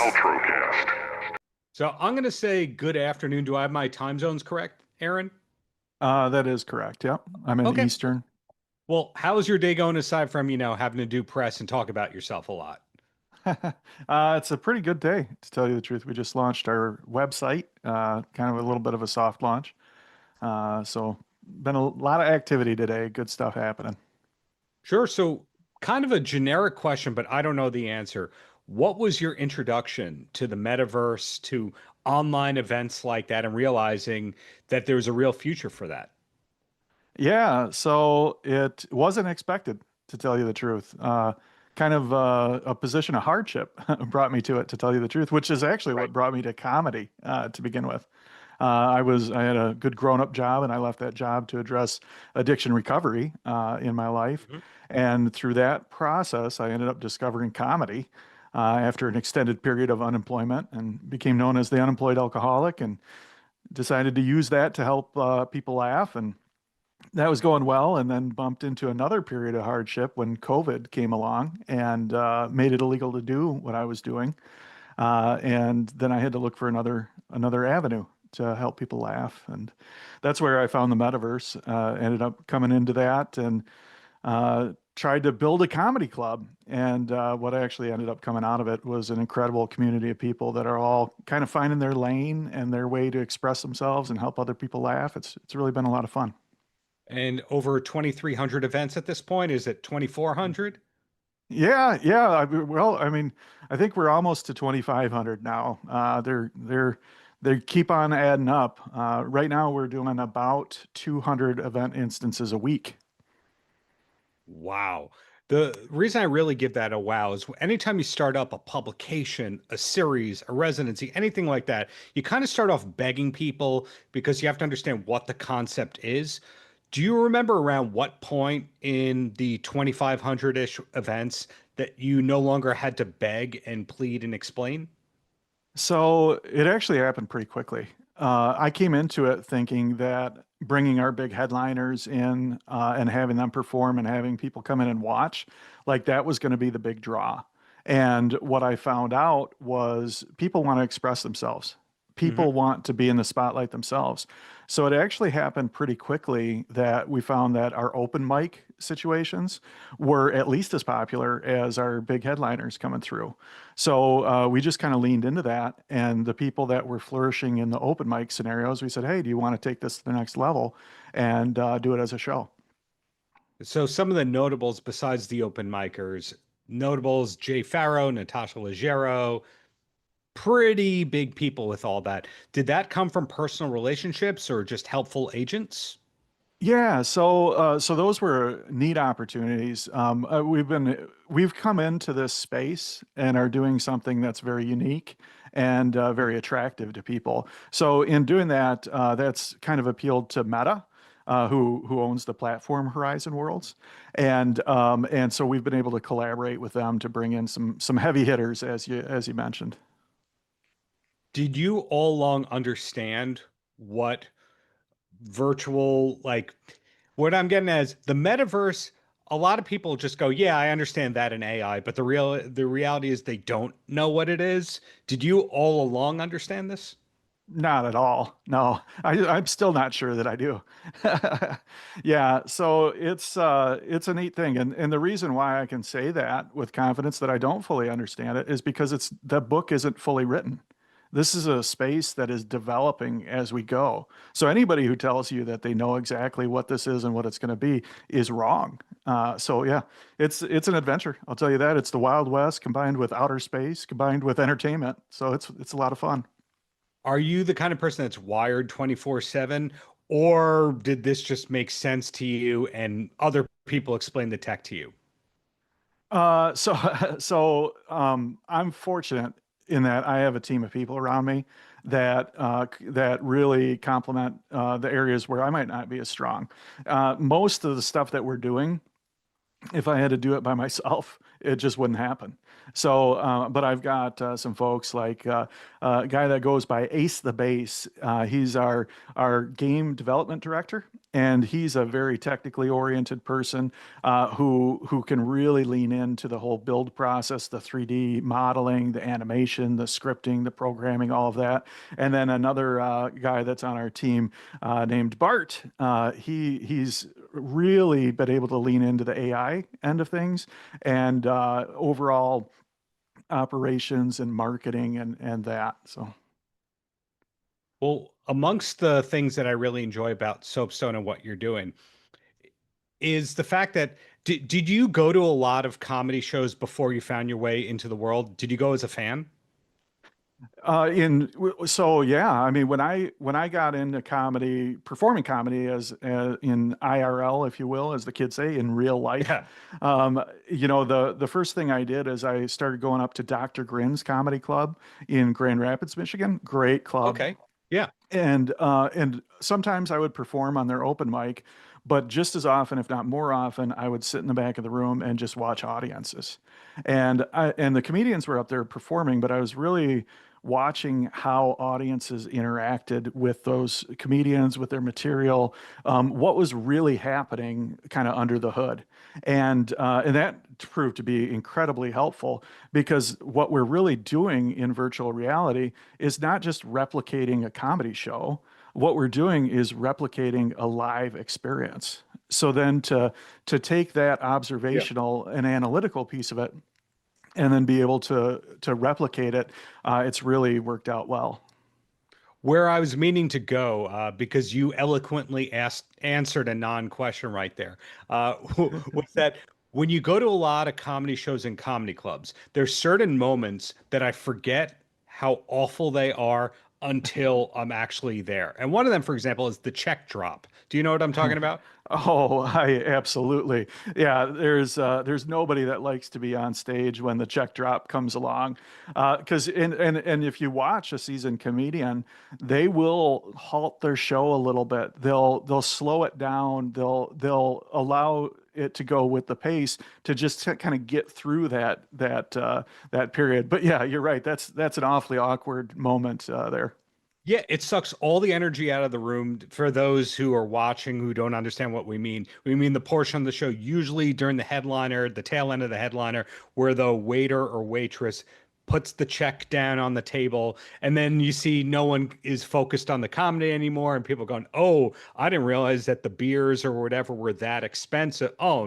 Paltrocast. So I'm going to say good afternoon. Do I have my time zones correct, Aaron? That is correct. Yep. I'm in Okay. Eastern. Well, how's your day going aside from, having to do press and talk about yourself a lot? It's a pretty good day, to tell you the truth. We just launched our website, kind of a little bit of a soft launch. So been a lot of activity today. Good stuff happening. Sure. So kind of a generic question, but I don't know the answer. What was your introduction to the metaverse, to online events like that, and realizing that there's a real future for that? Yeah, so it wasn't expected, to tell you the truth. Kind of a position of hardship brought me to it, to tell you the truth, which is actually Right. what brought me to comedy to begin with. I had a good grown-up job, and I left that job to address addiction recovery in my life. Mhm. And through that process, I ended up discovering comedy after an extended period of unemployment, and became known as the unemployed alcoholic, and decided to use that to help people laugh. And that was going well, and then bumped into another period of hardship when COVID came along and made it illegal to do what I was doing. And then I had to look for another avenue to help people laugh, and that's where I found the metaverse. Ended up coming into that, and tried to build a comedy club. And what actually ended up coming out of it was an incredible community of people that are all kind of finding their lane and their way to express themselves and help other people laugh. It's really been a lot of fun. And over 2,300 events at this point. Is it 2,400? Yeah, yeah. Well, I mean, I think we're almost to 2,500 now. They keep on adding up. Right now, we're doing about 200 event instances a week. Wow. The reason I really give that a wow is anytime you start up a publication, a series, a residency, anything like that, you kind of start off begging people because you have to understand what the concept is. Do you remember around what point in the 2,500-ish events that you no longer had to beg and plead and explain? So it actually happened pretty quickly. I came into it thinking that bringing our big headliners in and having them perform and having people come in and watch, like that was going to be the big draw. And what I found out was people want to express themselves. Hmm. People want to be in the spotlight themselves. So it actually happened pretty quickly that we found that our open mic situations were at least as popular as our big headliners coming through. So we just kind of leaned into that. And the people that were flourishing in the open mic scenarios, we said, hey, do you want to take this to the next level and do it as a show? So some of the notables besides the open micers, notables Jay Farrow, Natasha Leggero, pretty big people with all that. Did that come from personal relationships or just helpful agents? Yeah, so those were neat opportunities. We've come into this space and are doing something that's very unique and very attractive to people. So in doing that, that's kind of appealed to Meta, who owns the platform Horizon Worlds, and so we've been able to collaborate with them to bring in some heavy hitters, as you mentioned. Did you all along understand what virtual, like, what I'm getting at is the metaverse? A lot of people just go, yeah, I understand that in AI, but the reality is they don't know what it is. Did you all along understand this? Not at all. No, I'm still not sure that I do. Yeah, so it's a neat thing, and the reason why I can say that with confidence that I don't fully understand it is because the book isn't fully written. This is a space that is developing as we go. So anybody who tells you that they know exactly what this is and what it's going to be is wrong. So yeah, it's an adventure. I'll tell you that. It's the Wild West combined with outer space, combined with entertainment. So it's a lot of fun. Are you the kind of person that's wired 24/7, or did this just make sense to you and other people explain the tech to you? So I'm fortunate in that I have a team of people around me that really complement the areas where I might not be as strong. Most of the stuff that we're doing If I had to do it by myself, it just wouldn't happen. So, but I've got some folks like a guy that goes by Ace the Bass. He's our game development director, and he's a very technically oriented person who can really lean into the whole build process, the 3D modeling, the animation, the scripting, the programming, all of that. And then another guy that's on our team named Bart. He's really been able to lean into the AI end of things and overall operations and marketing and that. So, Well, amongst the things that I really enjoy about Soapstone and what you're doing is the fact that did you go to a lot of comedy shows before you found your way into the world? Did you go as a fan? so yeah, I mean, when I got into comedy, performing comedy as in IRL, if you will, as the kids say, in real life, Yeah. the first thing I did is I started going up to Dr. Grin's Comedy Club in Grand Rapids, Michigan. Great club. Okay. Yeah. And sometimes I would perform on their open mic, but just as often, if not more often, I would sit in the back of the room and just watch audiences. And the comedians were up there performing, but I was really watching how audiences interacted with those comedians, with their material, what was really happening kind of under the hood. And that proved to be incredibly helpful because what we're really doing in virtual reality is not just replicating a comedy show. What we're doing is replicating a live experience. So then to take that Yeah. observational and analytical piece of it and then be able to replicate it, it's really worked out well. Where I was meaning to go, because you eloquently answered a non-question right there, was that when you go to a lot of comedy shows and comedy clubs, there's certain moments that I forget how awful they are until I'm actually there. And one of them, for example, is the check drop. Do you know what I'm talking about? Oh, I absolutely. Yeah, there's nobody that likes to be on stage when the check drop comes along. Because and if you watch a seasoned comedian, they will halt their show a little bit. They'll slow it down. They'll allow it to go with the pace to just kind of get through that period. But yeah, you're right. That's an awfully awkward moment there. Yeah, it sucks all the energy out of the room. For those who are watching who don't understand what we mean, we mean the portion of the show, usually during the headliner, the tail end of the headliner, where the waiter or waitress puts the check down on the table. And then you see no one is focused on the comedy anymore. And people going, oh, I didn't realize that the beers or whatever were that expensive. Oh,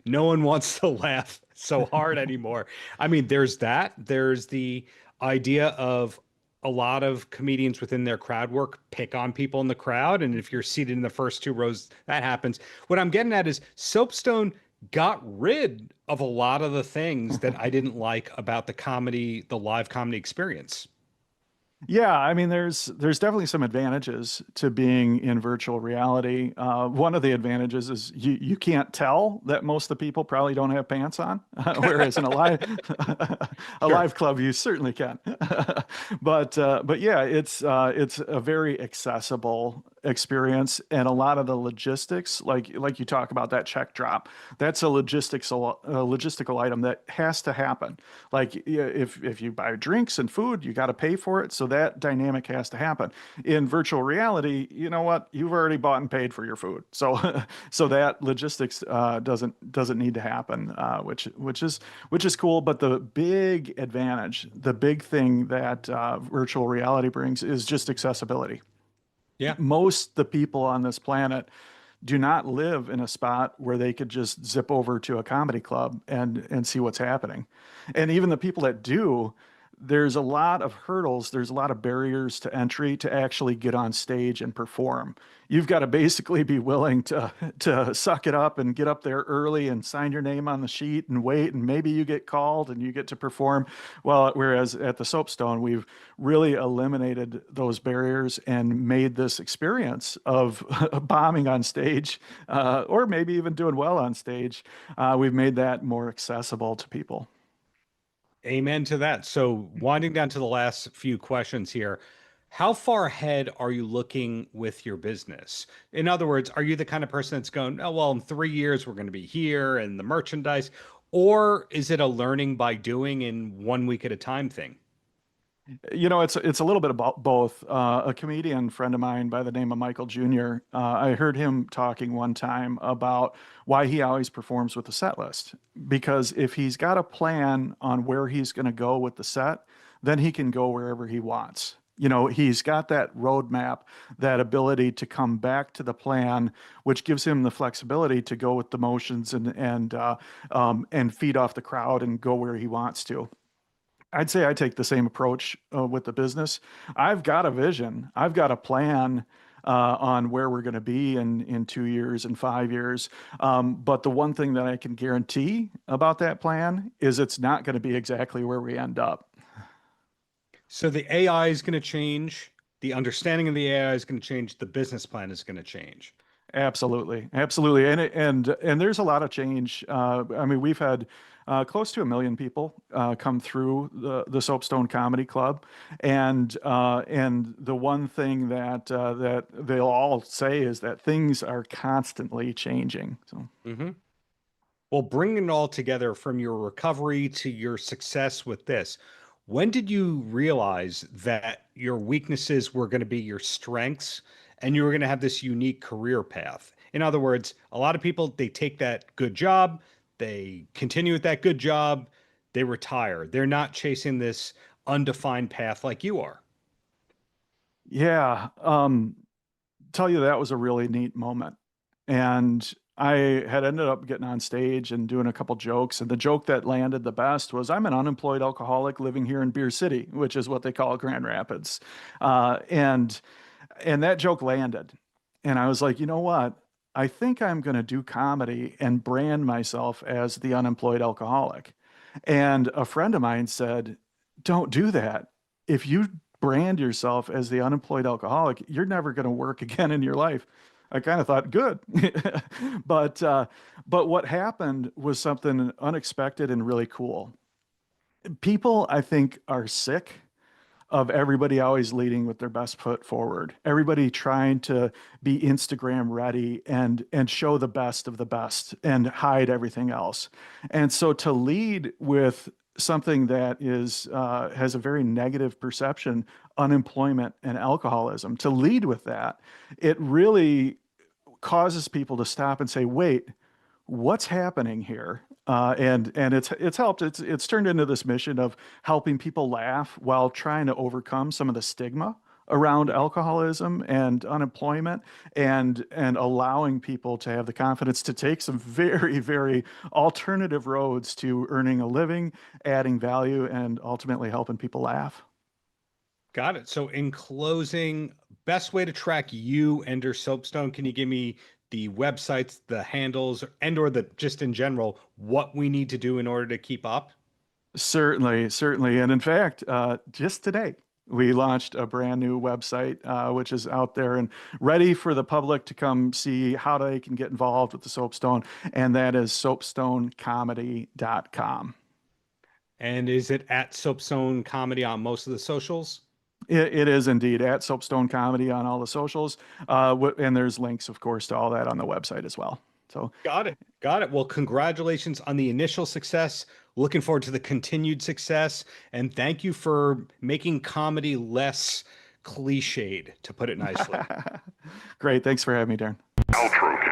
no one wants to laugh so hard anymore. I mean, there's that. There's the idea of a lot of comedians within their crowd work pick on people in the crowd. And if you're seated in the first two rows, that happens. What I'm getting at is Soapstone got rid of a lot of the things that I didn't like about the comedy, the live comedy experience. Yeah, I mean, there's definitely some advantages to being in virtual reality. One of the advantages is you can't tell that most of the people probably don't have pants on, whereas in a live a Sure. live club you certainly can. But yeah, it's a very accessible experience, and a lot of the logistics, like you talk about that check drop, that's a logistical item that has to happen. Like yeah, if you buy drinks and food, you got to pay for it. So that dynamic has to happen. In virtual reality, you know what? You've already bought and paid for your food. So so that logistics doesn't need to happen, which is cool. But the big advantage, the big thing that virtual reality brings is just accessibility. Yeah. Most the people on this planet do not live in a spot where they could just zip over to a comedy club and see what's happening. And even the people that do, there's a lot of hurdles, there's a lot of barriers to entry to actually get on stage and perform. You've got to basically be willing to suck it up and get up there early and sign your name on the sheet and wait, and maybe you get called and you get to perform. Well, whereas at the Soapstone, we've really eliminated those barriers and made this experience of bombing on stage, or maybe even doing well on stage. We've made that more accessible to people. Amen to that. So, winding down to the last few questions here. How far ahead are you looking with your business? In other words, are you the kind of person that's going, oh, well, in 3 years, we're going to be here and the merchandise? Or is it a learning by doing in 1 week at a time thing? It's a little bit about both. A comedian friend of mine by the name of Michael Jr. I heard him talking one time about why he always performs with a set list. Because if he's got a plan on where he's going to go with the set, then he can go wherever he wants. He's got that roadmap, that ability to come back to the plan, which gives him the flexibility to go with the motions and feed off the crowd and go where he wants to. I'd say I take the same approach with the business. I've got a vision. I've got a plan on where we're going to be in 2 years and 5 years. But the one thing that I can guarantee about that plan is it's not going to be exactly where we end up. So the AI is going to change. The understanding of the AI is going to change. The business plan is going to change. Absolutely, absolutely, and there's a lot of change. I mean, we've had close to 1 million people come through the Soapstone Comedy Club, and the one thing that they'll all say is that things are constantly changing. So. Hmm. Well, bringing it all together from your recovery to your success with this, when did you realize that your weaknesses were going to be your strengths and you were going to have this unique career path? In other words, a lot of people, they take that good job, they continue with that good job, they retire. They're not chasing this undefined path like you are. Yeah, tell you that was a really neat moment. And I had ended up getting on stage and doing a couple jokes. And the joke that landed the best was, I'm an unemployed alcoholic living here in Beer City, which is what they call Grand Rapids. And that joke landed. And I was like, you know what? I think I'm going to do comedy and brand myself as the unemployed alcoholic. And a friend of mine said, don't do that. If you brand yourself as the unemployed alcoholic, you're never going to work again in your life. I kind of thought, good. but but what happened was something unexpected and really cool. People, I think, are sick of everybody always leading with their best foot forward. Everybody trying to be Instagram ready and show the best of the best and hide everything else. And so to lead with something that is has a very negative perception, unemployment and alcoholism, to lead with that, it really causes people to stop and say, wait, what's happening here? And it's helped. It's turned into this mission of helping people laugh while trying to overcome some of the stigma around alcoholism and unemployment, and allowing people to have the confidence to take some very, very alternative roads to earning a living, adding value, and ultimately helping people laugh. Got it. So in closing, best way to track you and or Soapstone, can you give me the websites, the handles, and or the just in general, what we need to do in order to keep up? Certainly, certainly. And in fact, just today, we launched a brand new website, which is out there and ready for the public to come see how they can get involved with the Soapstone. And that is soapstonecomedy.com. And is it at Soapstone Comedy on most of the socials? It is indeed at Soapstone Comedy on all the socials. And there's links, of course, to all that on the website as well. So Got it. Got it. Well, congratulations on the initial success. Looking forward to the continued success. And thank you for making comedy less cliched, to put it nicely. great. Thanks for having me, Darren. Paltrocast.